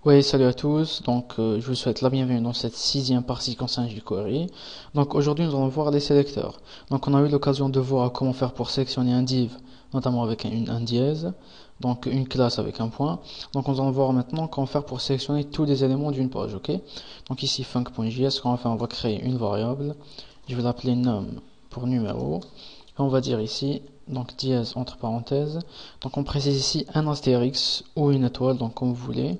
Oui, salut à tous. Je vous souhaite la bienvenue dans cette sixième partie concernant jQuery. Donc, aujourd'hui, nous allons voir les sélecteurs. Donc, on a eu l'occasion de voir comment faire pour sélectionner un div, notamment avec un dièse. Donc, une classe avec un point. Donc, nous allons voir maintenant comment faire pour sélectionner tous les éléments d'une page, ok? Donc, ici, func.js, ce qu'on va faire, on va créer une variable. Je vais l'appeler num pour numéro. Et on va dire ici, donc, dièse entre parenthèses. Donc, on précise ici un astérix ou une étoile, donc, comme vous voulez.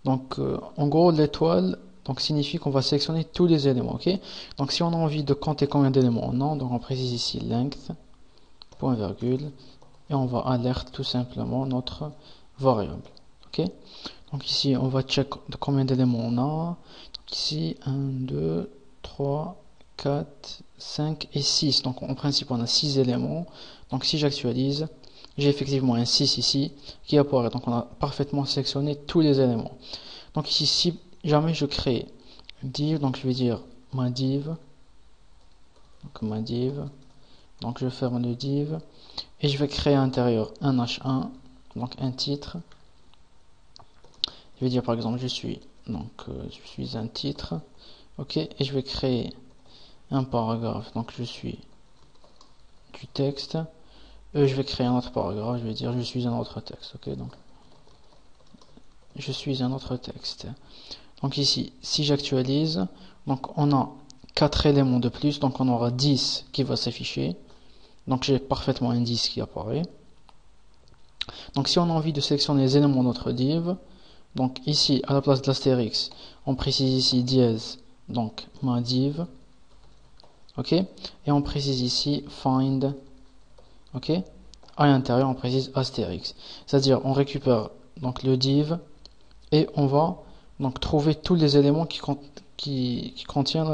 En gros, l'étoile signifie qu'on va sélectionner tous les éléments, ok? Donc, si on a envie de compter combien d'éléments on a, donc on précise ici length, point virgule, et on va alerte tout simplement notre variable, ok? Donc ici, on va check de combien d'éléments on a. Donc ici, 1, 2, 3, 4, 5 et 6. Donc en principe, on a 6 éléments. Donc si j'actualise, j'ai effectivement un 6 ici qui apparaît. Donc on a parfaitement sélectionné tous les éléments. Donc ici, si jamais je crée div, donc je vais dire ma div. Donc je ferme le div et je vais créer à l'intérieur un h1, donc un titre. Je vais dire par exemple je suis un titre, ok, et je vais créer un paragraphe, donc je suis du texte, et je vais créer un autre paragraphe, je vais dire je suis un autre texte, ok, donc je suis un autre texte. Donc ici, si j'actualise, donc on a 4 éléments de plus, donc on aura 10 qui va s'afficher, donc j'ai parfaitement un 10 qui apparaît. Donc si on a envie de sélectionner les éléments de notre div, donc ici à la place de l'astérix, on précise ici dièse, donc ma div, ok, et on précise ici find, ok, à l'intérieur on précise astérix, c'est-à-dire on récupère donc le div et on va donc trouver tous les éléments qui contient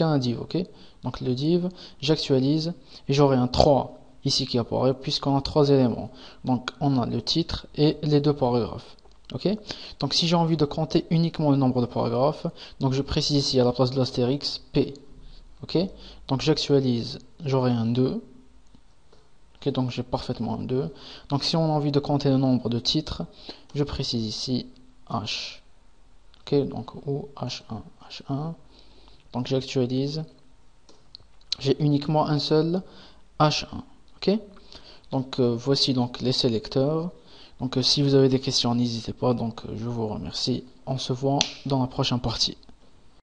un div, ok, donc le div, j'actualise et j'aurai un 3 ici qui apparaît puisqu'on a 3 éléments, donc on a le titre et les deux paragraphes. Ok, donc si j'ai envie de compter uniquement le nombre de paragraphes, donc je précise ici à la place de l'astérix P. Ok, donc j'actualise, j'aurai un 2. Ok, donc j'ai parfaitement un 2. Donc si on a envie de compter le nombre de titres, je précise ici H. Ok, donc ou H1. Donc j'actualise, j'ai uniquement un seul H1. Ok, donc voici donc les sélecteurs. Donc si vous avez des questions, n'hésitez pas. Donc je vous remercie. On se voit dans la prochaine partie.